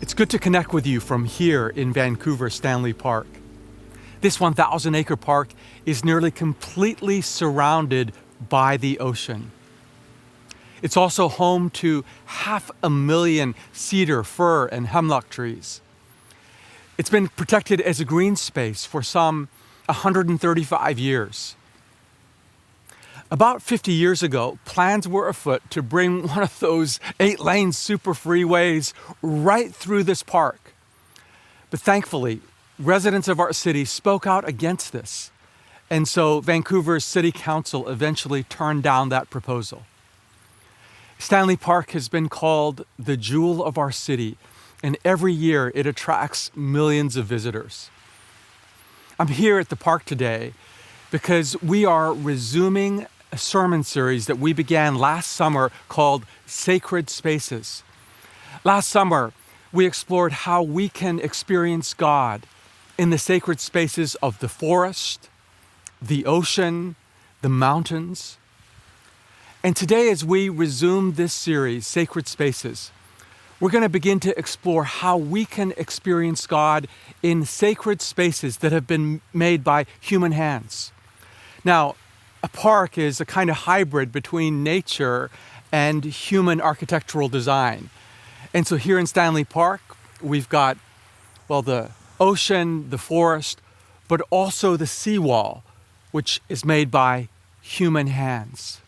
It's good to connect with you from here in Vancouver, Stanley Park. This 1,000-acre park is nearly completely surrounded by the ocean. It's also home to 500,000 cedar, fir, and hemlock trees. It's been protected as a green space for some 135 years. About 50 years ago, plans were afoot to bring one of those 8-lane super freeways right through this park. But thankfully, residents of our city spoke out against this. And so Vancouver's City Council eventually turned down that proposal. Stanley Park has been called the jewel of our city, and every year it attracts millions of visitors. I'm here at the park today because we are resuming a sermon series that we began last summer called Sacred Spaces. Last summer, we explored how we can experience God in the sacred spaces of the forest, the ocean, the mountains. And today, as we resume this series, Sacred Spaces, we're going to begin to explore how we can experience God in sacred spaces that have been made by human hands. Now, a park is a kind of hybrid between nature and human architectural design. And so here in Stanley Park, we've got, the ocean, the forest, but also the seawall, which is made by human hands.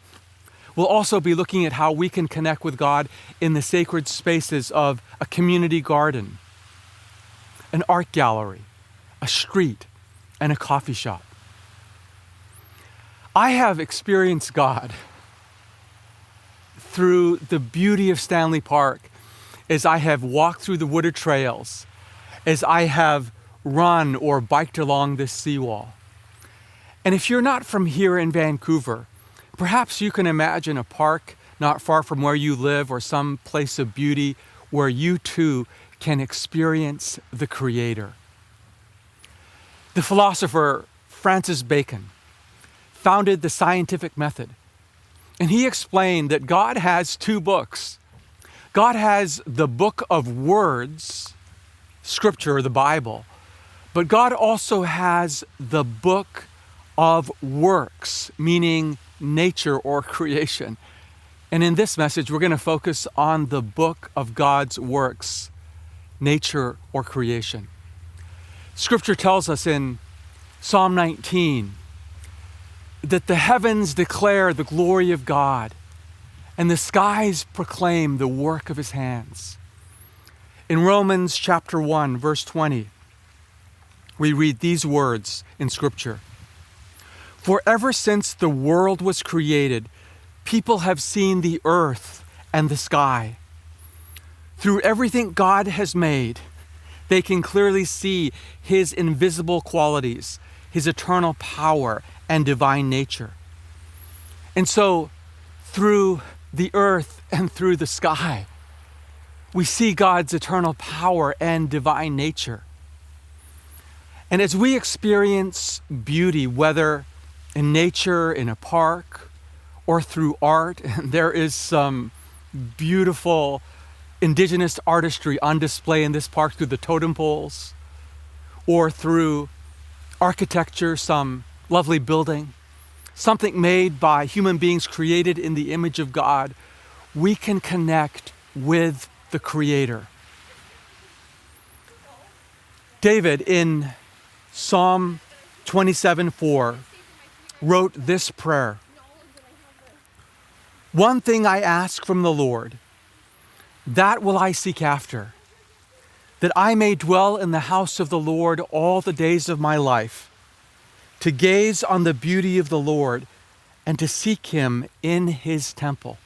We'll also be looking at how we can connect with God in the sacred spaces of a community garden, an art gallery, a street, and a coffee shop. I have experienced God through the beauty of Stanley Park as I have walked through the wooded trails, as I have run or biked along this seawall. And if you're not from here in Vancouver, perhaps you can imagine a park not far from where you live or some place of beauty where you too can experience the Creator. The philosopher Francis Bacon founded the scientific method, and he explained that God has two books. God has the book of words, Scripture, the Bible, but God also has the book of works, meaning nature or creation. And in this message, we're going to focus on the book of God's works, nature or creation. Scripture tells us in Psalm 19 that the heavens declare the glory of God and the skies proclaim the work of his hands. In Romans chapter 1, verse 20, we read these words in Scripture. For ever since the world was created, people have seen the earth and the sky. Through everything God has made, they can clearly see his invisible qualities, his eternal power and divine nature. And so, through the earth and through the sky, we see God's eternal power and divine nature. And as we experience beauty, whether in nature, in a park, or through art, and there is some beautiful indigenous artistry on display in this park through the totem poles, or through architecture, some lovely building, something made by human beings created in the image of God, we can connect with the Creator. David in Psalm 27:4 wrote this prayer. One thing I ask from the Lord, that will I seek after, that I may dwell in the house of the Lord all the days of my life, to gaze on the beauty of the Lord and to seek him in his temple.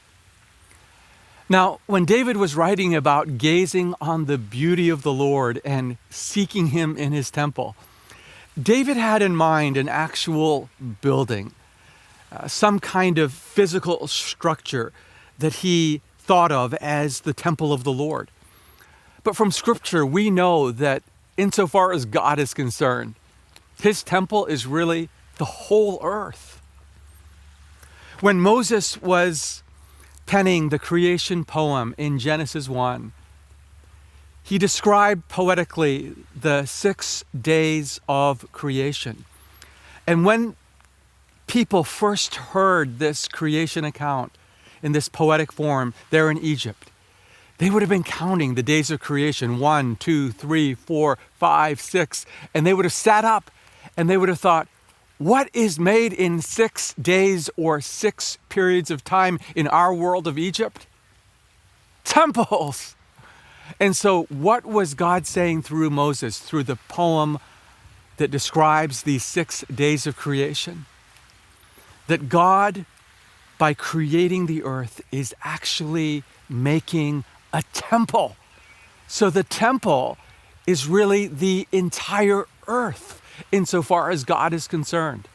Now, when David was writing about gazing on the beauty of the Lord and seeking him in his temple, David had in mind an actual building, some kind of physical structure that he thought of as the temple of the Lord. But from Scripture, we know that insofar as God is concerned, his temple is really the whole earth. When Moses was penning the creation poem in Genesis 1, he described poetically the 6 days of creation. And when people first heard this creation account in this poetic form there in Egypt, they would have been counting the days of creation, 1, 2, 3, 4, 5, 6, and they would have sat up and they would have thought, what is made in 6 days or 6 periods of time in our world of Egypt? Temples. And so what was God saying through Moses, through the poem that describes these 6 days of creation? That God, by creating the earth, is actually making a temple. So the temple is really the entire earth insofar as God is concerned.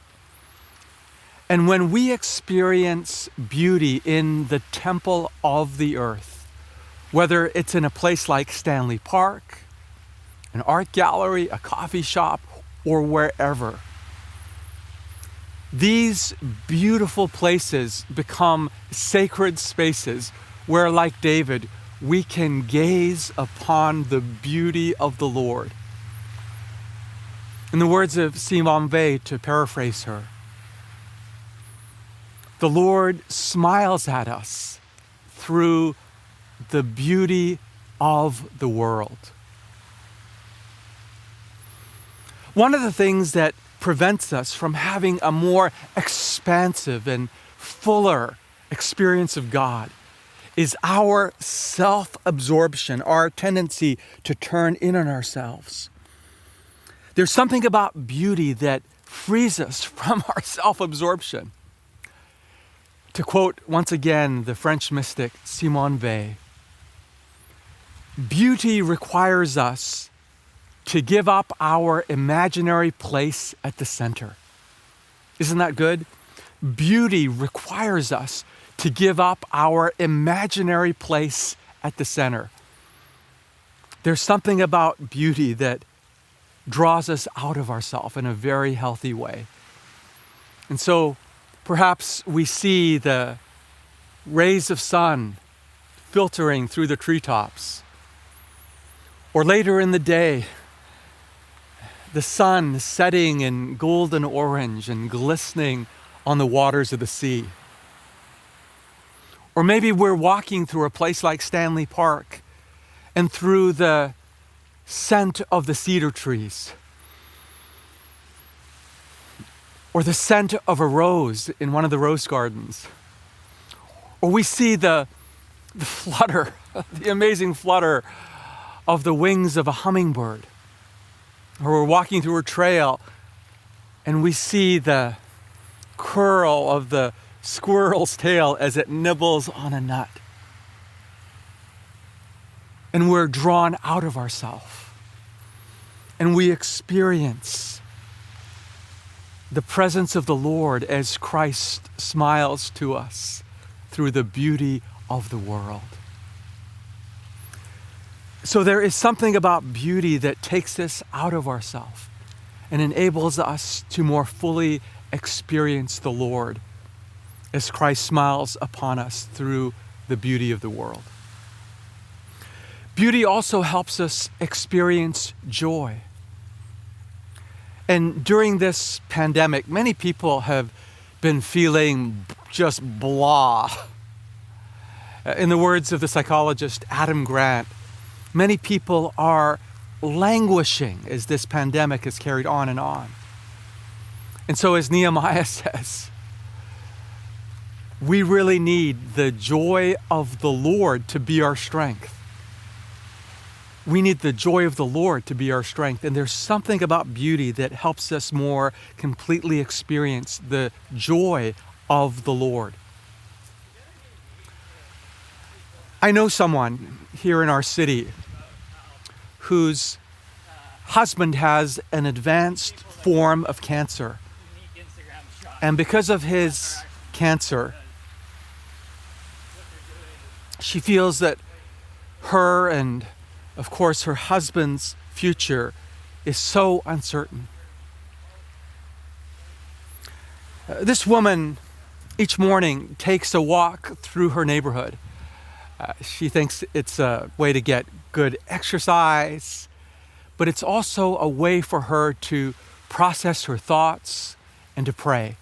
And when we experience beauty in the temple of the earth, whether it's in a place like Stanley Park, an art gallery, a coffee shop, or wherever, these beautiful places become sacred spaces where, like David, we can gaze upon the beauty of the Lord. In the words of Simone Weil, to paraphrase her, the Lord smiles at us through the beauty of the world. One of the things that prevents us from having a more expansive and fuller experience of God is our self-absorption, our tendency to turn in on ourselves. There's something about beauty that frees us from our self-absorption. To quote once again the French mystic Simone Weil, beauty requires us to give up our imaginary place at the center. Isn't that good? Beauty requires us to give up our imaginary place at the center. There's something about beauty that draws us out of ourselves in a very healthy way. And so perhaps we see the rays of sun filtering through the treetops. Or later in the day, the sun setting in golden orange and glistening on the waters of the sea. Or maybe we're walking through a place like Stanley Park and through the scent of the cedar trees, or the scent of a rose in one of the rose gardens, or we see the flutter, the amazing flutter of the wings of a hummingbird, or we're walking through a trail and we see the curl of the squirrel's tail as it nibbles on a nut. And we're drawn out of ourselves. And we experience the presence of the Lord as Christ smiles to us through the beauty of the world. So there is something about beauty that takes us out of ourselves and enables us to more fully experience the Lord as Christ smiles upon us through the beauty of the world. Beauty also helps us experience joy. And during this pandemic, many people have been feeling just blah. In the words of the psychologist Adam Grant, many people are languishing as this pandemic is carried on and on. And so as Nehemiah says, we really need the joy of the Lord to be our strength. We need the joy of the Lord to be our strength. And there's something about beauty that helps us more completely experience the joy of the Lord. I know someone here in our city whose husband has an advanced form of cancer. And because of his cancer, she feels that her and, of course, her husband's future is so uncertain. This woman each morning takes a walk through her neighborhood. She thinks it's a way to get good exercise, but it's also a way for her to process her thoughts and to pray.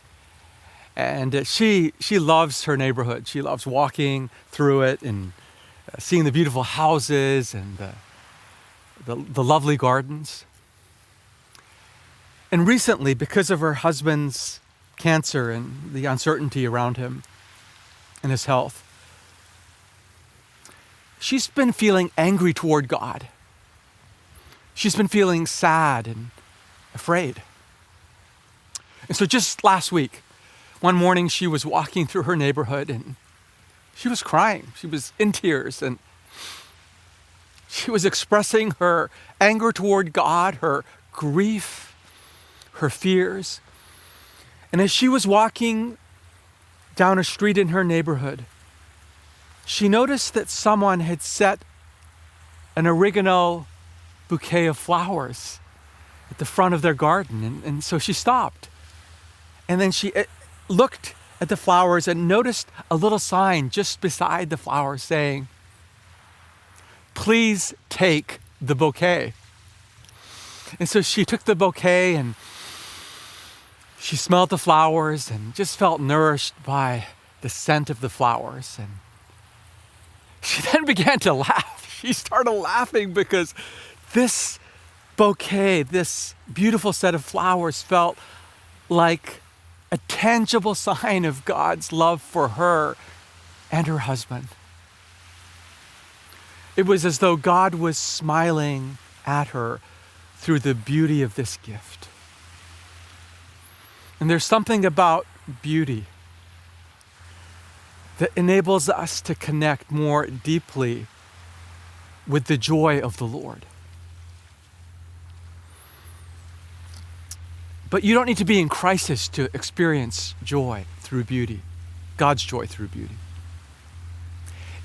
And she loves her neighborhood. She loves walking through it and seeing the beautiful houses and the lovely gardens. And recently, because of her husband's cancer and the uncertainty around him and his health, she's been feeling angry toward God. She's been feeling sad and afraid. And so just last week, one morning she was walking through her neighborhood and she was crying. She was in tears and she was expressing her anger toward God, her grief, her fears. And as she was walking down a street in her neighborhood, she noticed that someone had set an oregano bouquet of flowers at the front of their garden. And so she stopped. And then she looked at the flowers and noticed a little sign just beside the flowers saying, "Please take the bouquet." And so she took the bouquet and she smelled the flowers and just felt nourished by the scent of the flowers. And she then began to laugh. She started laughing because this bouquet, this beautiful set of flowers, felt like a tangible sign of God's love for her and her husband. It was as though God was smiling at her through the beauty of this gift. And there's something about beauty that enables us to connect more deeply with the joy of the Lord. But you don't need to be in crisis to experience joy through beauty, God's joy through beauty.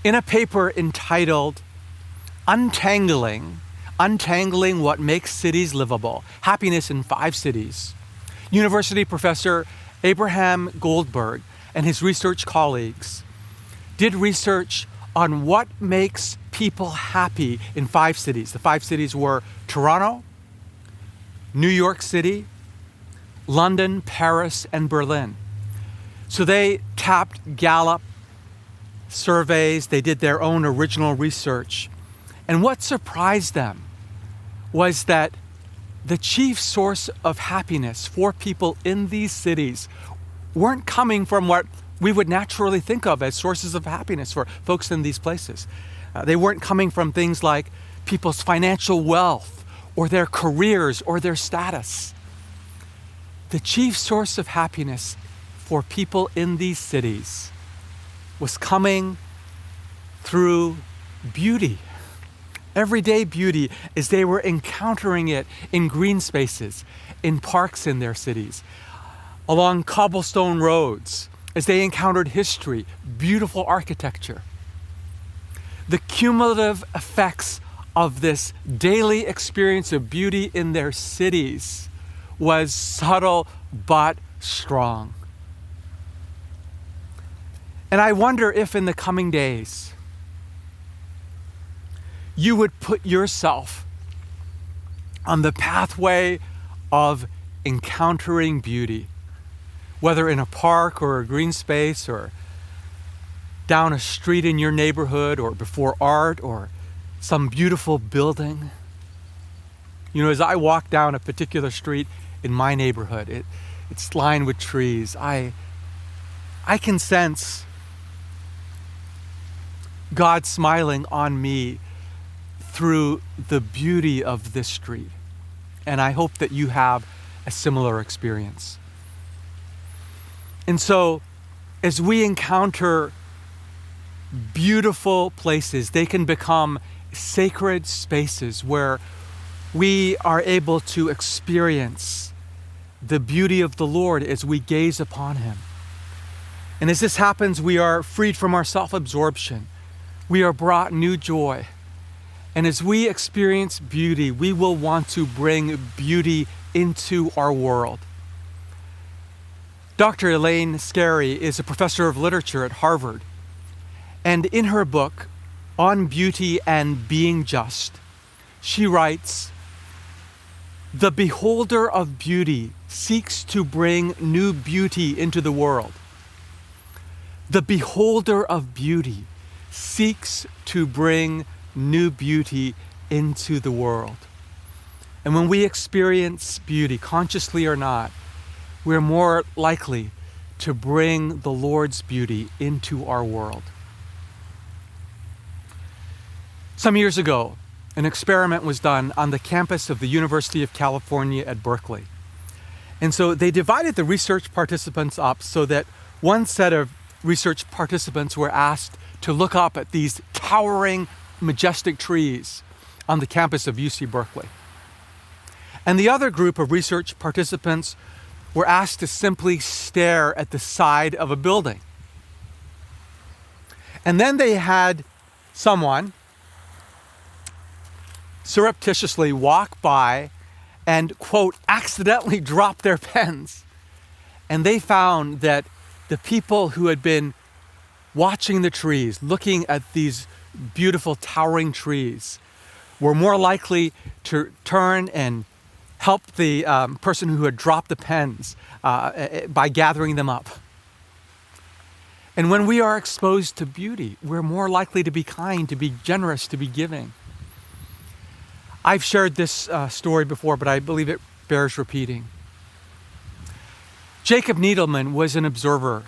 In a paper entitled Untangling What Makes Cities Livable, Happiness in 5 Cities, University professor Abraham Goldberg and his research colleagues did research on what makes people happy in 5 cities. The 5 cities were Toronto, New York City, London, Paris, and Berlin. So they tapped Gallup surveys, they did their own original research. And what surprised them was that the chief source of happiness for people in these cities weren't coming from what we would naturally think of as sources of happiness for folks in these places. They weren't coming from things like people's financial wealth or their careers or their status. The chief source of happiness for people in these cities was coming through beauty, everyday beauty, as they were encountering it in green spaces, in parks in their cities, along cobblestone roads, as they encountered history, beautiful architecture. The cumulative effects of this daily experience of beauty in their cities was subtle but strong. And I wonder if in the coming days, you would put yourself on the pathway of encountering beauty, whether in a park or a green space or down a street in your neighborhood or before art or some beautiful building. You know, as I walk down a particular street in my neighborhood, it's lined with trees. I can sense God smiling on me through the beauty of this street. And I hope that you have a similar experience. And so, as we encounter beautiful places, they can become sacred spaces where we are able to experience the beauty of the Lord as we gaze upon Him. And as this happens, we are freed from our self-absorption. We are brought new joy. And as we experience beauty, we will want to bring beauty into our world. Dr. Elaine Scarry is a professor of literature at Harvard. And in her book on beauty and being just, she writes, "The beholder of beauty seeks to bring new beauty into the world. The beholder of beauty seeks to bring new beauty into the world." And when we experience beauty, consciously or not, we're more likely to bring the Lord's beauty into our world. Some years ago, an experiment was done on the campus of the University of California at Berkeley. And so they divided the research participants up so that one set of research participants were asked to look up at these towering, majestic trees on the campus of UC Berkeley. And the other group of research participants were asked to simply stare at the side of a building. And then they had someone surreptitiously walk by and, quote, accidentally drop their pens. And they found that the people who had been watching the trees, looking at these beautiful towering trees, were more likely to turn and help the person who had dropped the pens by gathering them up. And when we are exposed to beauty, we're more likely to be kind, to be generous, to be giving. I've shared this story before, but I believe it bears repeating. Jacob Needleman was an observer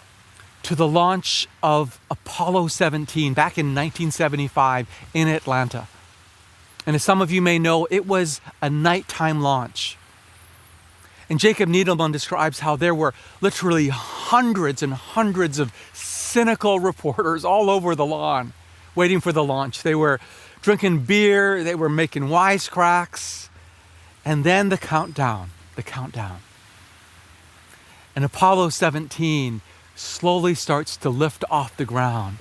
to the launch of Apollo 17 back in 1975 in Atlanta. And as some of you may know, it was a nighttime launch. And Jacob Needleman describes how there were literally hundreds and hundreds of cynical reporters all over the lawn waiting for the launch. They were drinking beer, they were making wisecracks, and then the countdown. And Apollo 17 slowly starts to lift off the ground.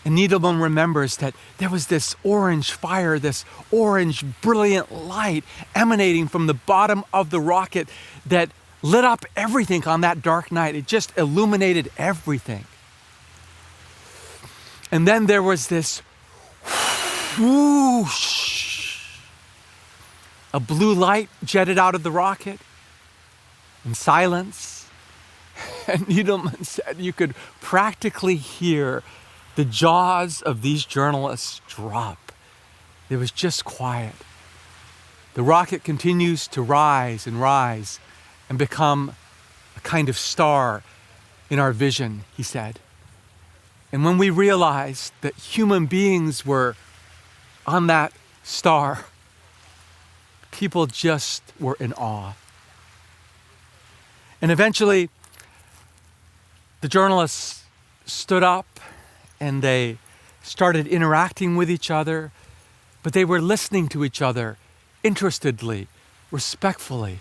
And Needleman remembers that there was this orange fire, this orange brilliant light emanating from the bottom of the rocket that lit up everything on that dark night. It just illuminated everything. And then there was this whoosh. A blue light jetted out of the rocket in silence. And Needleman said you could practically hear the jaws of these journalists drop. It was just quiet. The rocket continues to rise and become a kind of star in our vision, he said. And when we realized that human beings were on that star, people just were in awe. And eventually, the journalists stood up and they started interacting with each other, but they were listening to each other interestedly, respectfully.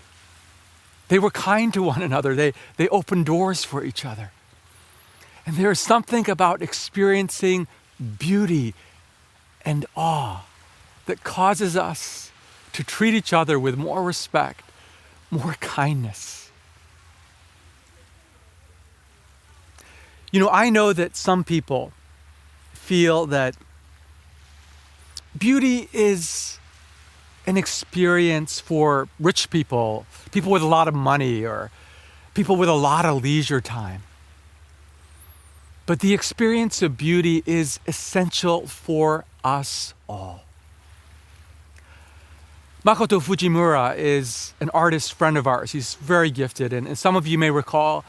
They were kind to one another. They opened doors for each other. And there is something about experiencing beauty and awe that causes us to treat each other with more respect, more kindness. You know, I know that some people feel that beauty is an experience for rich people, people with a lot of money, or people with a lot of leisure time. But the experience of beauty is essential for us all. Makoto Fujimura is an artist friend of ours. He's very gifted, and some of you may recall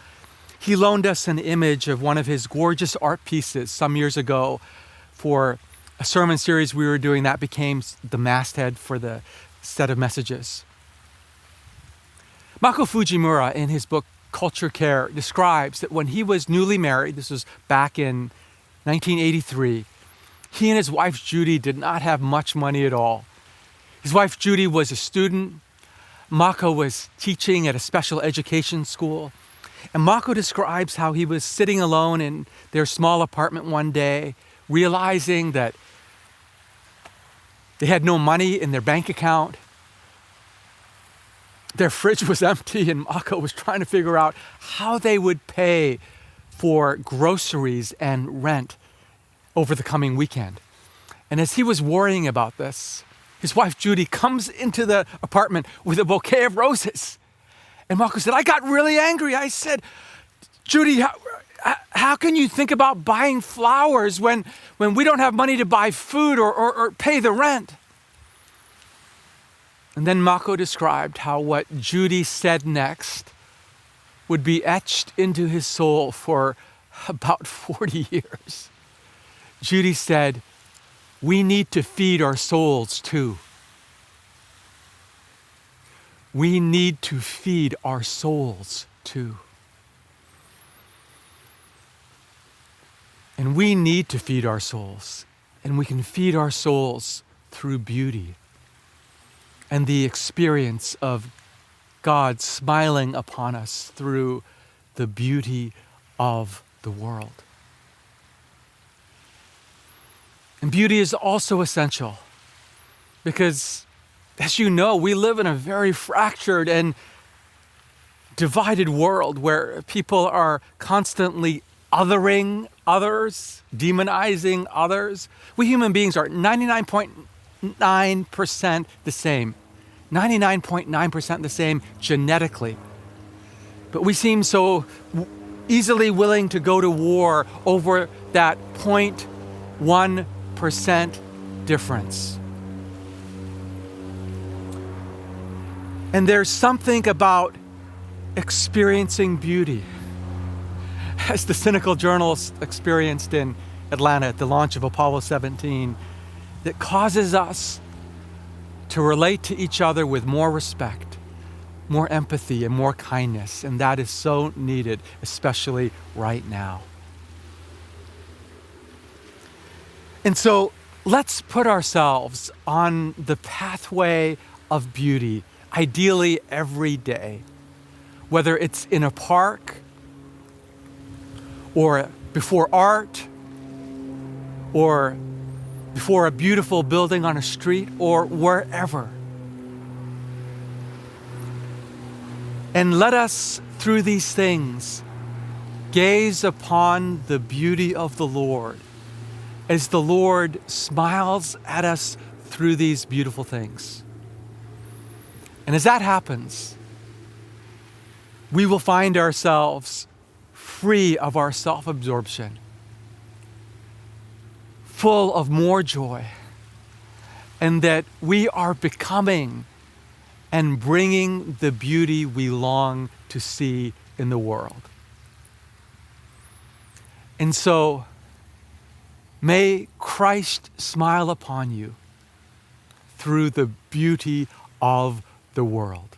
he loaned us an image of one of his gorgeous art pieces some years ago for a sermon series we were doing that became the masthead for the set of messages. Mako Fujimura, in his book Culture Care, describes that when he was newly married, this was back in 1983, he and his wife Judy did not have much money at all. His wife Judy was a student. Mako was teaching at a special education school. And Mako describes how he was sitting alone in their small apartment one day, realizing that they had no money in their bank account. Their fridge was empty, and Mako was trying to figure out how they would pay for groceries and rent over the coming weekend. And as he was worrying about this, his wife Judy comes into the apartment with a bouquet of roses. And Mako said, I got really angry. I said, Judy, how can you think about buying flowers when we don't have money to buy food or pay the rent? And then Mako described how what Judy said next would be etched into his soul for about 40 years. Judy said, we need to feed our souls too. We need to feed our souls too. And we need to feed our souls. And we can feed our souls through beauty and the experience of God smiling upon us through the beauty of the world. And beauty is also essential because, as you know, we live in a very fractured and divided world where people are constantly othering others, demonizing others. We human beings are 99.9% the same. 99.9% the same genetically. But we seem so easily willing to go to war over that 0.1% difference. And there's something about experiencing beauty, as the cynical journalists experienced in Atlanta at the launch of Apollo 17, that causes us to relate to each other with more respect, more empathy, and more kindness. And that is so needed, especially right now. And so let's put ourselves on the pathway of beauty, ideally every day, whether it's in a park or before art or before a beautiful building on a street or wherever. And let us, through these things, gaze upon the beauty of the Lord as the Lord smiles at us through these beautiful things. And as that happens, we will find ourselves free of our self-absorption, full of more joy, and that we are becoming and bringing the beauty we long to see in the world. And so, may Christ smile upon you through the beauty of the world.